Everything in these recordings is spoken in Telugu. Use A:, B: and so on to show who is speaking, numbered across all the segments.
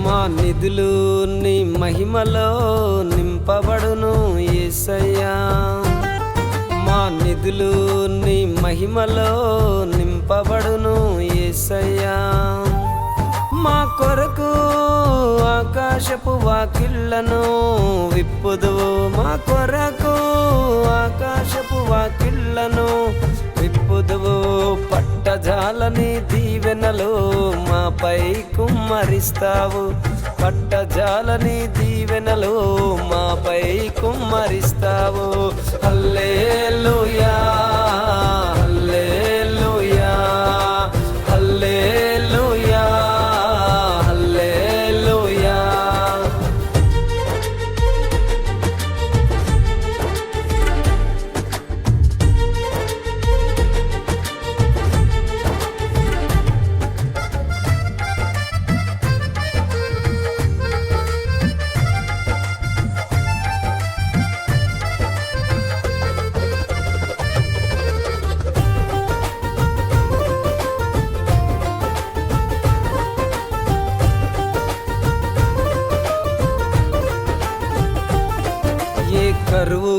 A: మా నిధులు నీ మహిమలో నింపబడును యేసయ్యా. మా నిధులు నీ మహిమలో నింపబడును యేసయ్యా. మా కొరకు ఆకాశపు వాకిళ్లను విప్పుదువు, మా కొరకు ఆకాశపు వాకిళ్లను విప్పుదువు. పట్టజాలని దీవెనలు మాపై కుమ్మరిస్తావు, పట్టజాలని దీవెనలు మాపై కుమ్మరిస్తావు. హల్లెలూయా హల్లెలూయా హల్లెలూయా హల్లెలూయా. ఏ కరువు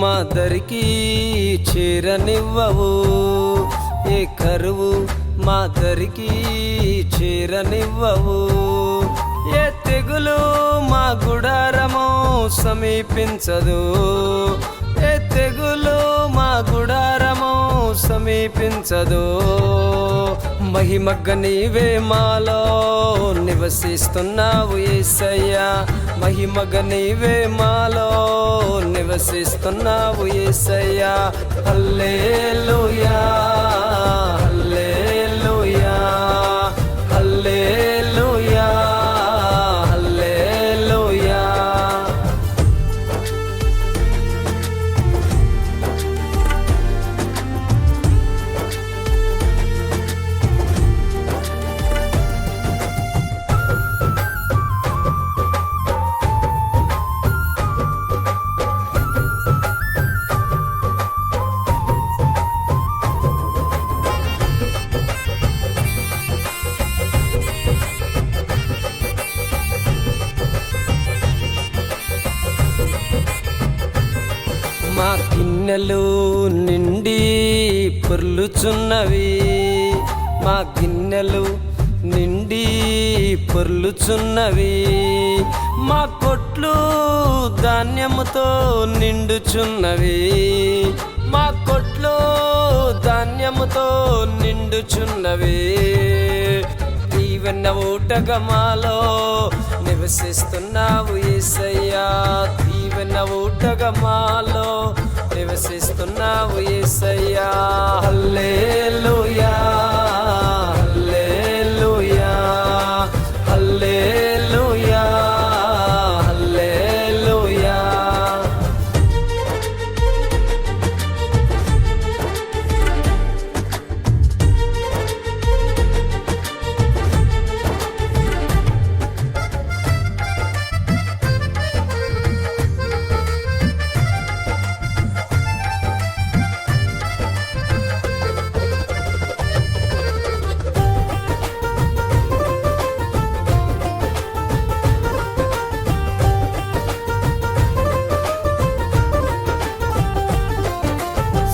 A: మా దరికి చేరనివ్వవు, ఏ కరువు మా దరికి చేరనివ్వవు. ఏ తెగులు మా గుడారము సమీపించదు, ఏ తెగులు మా గుడారము సమీపించదు. మహిమగ్గ నీవే మాలో నివసిస్తున్నావు యేసయ్యా, మహిమగ్గ నీవే మాలో నివసిస్తున్నావు యేసయ్యా. హల్లెలూయా హల్లెలూయా హల్లెలూయా హల్లెలూయా. మా గిన్నెలు నిండి పొర్లుచున్నవి, మా గిన్నెలు నిండి పొర్లుచున్నవి. మా కొట్లు ధాన్యముతో నిండుచున్నవి, మా కొట్లు ధాన్యముతో నిండుచున్నవి. దీవెన ఊటగా మాలో నివసిస్తున్నావు యేసయ్యా, దీవెన ఊటగా మాలో నివసిస్తున్నావు యేసయ్యా. హల్లెలూయా హల్లెలూయా హల్లెలూయా హల్లెలూయా.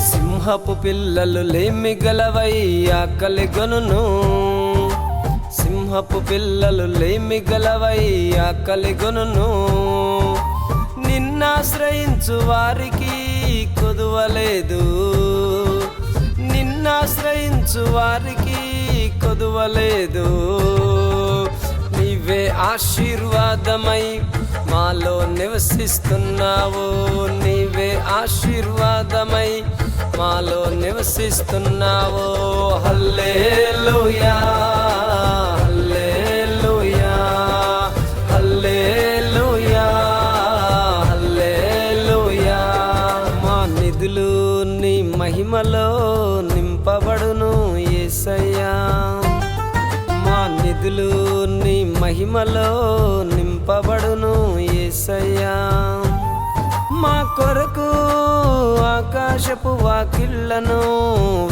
A: సింహపు పిల్లలు లేమి గలవై ఆకలిగొనును, సింహపు పిల్లలు లేమి గలవై ఆకలిగొనును. నిన్నాశ్రయించు వారికి కొదువలేదు, నిన్నాశ్రయించు వారికి కొదువలేదు. నీవే ఆశీర్వాదమై మాలో నివసిస్తున్నావు, నీవే ఆశీర్వాదమై మాలో నివసిస్తున్నావు. హల్లెలూయా హల్లెలూయా హల్లెలూయా హల్లెలూయా. మా నిధులు నీ మహిమలో నింపబడును యేసయ్యా, మా నిధులు నీ మహిమలో నింపబడును యేసయ్యా. మా కొరకు ఆకాశపు వాకిళ్లను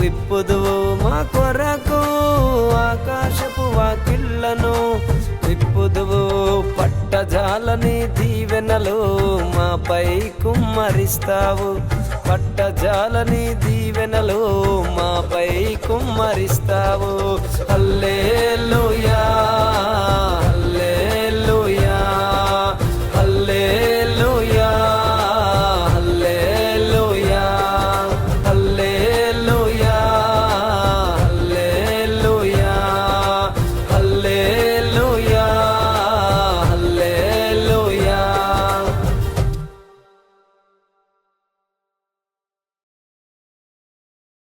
A: విప్పుదువు, మా కొరకు ఆకాశపు వాకిళ్లను విప్పుదువు. పట్టజాలని దీవెనలు మాపై కుమ్మరిస్తావు, పట్టజాలని దీవెనలు మాపై కుమ్మరిస్తావు. హల్లెలూయా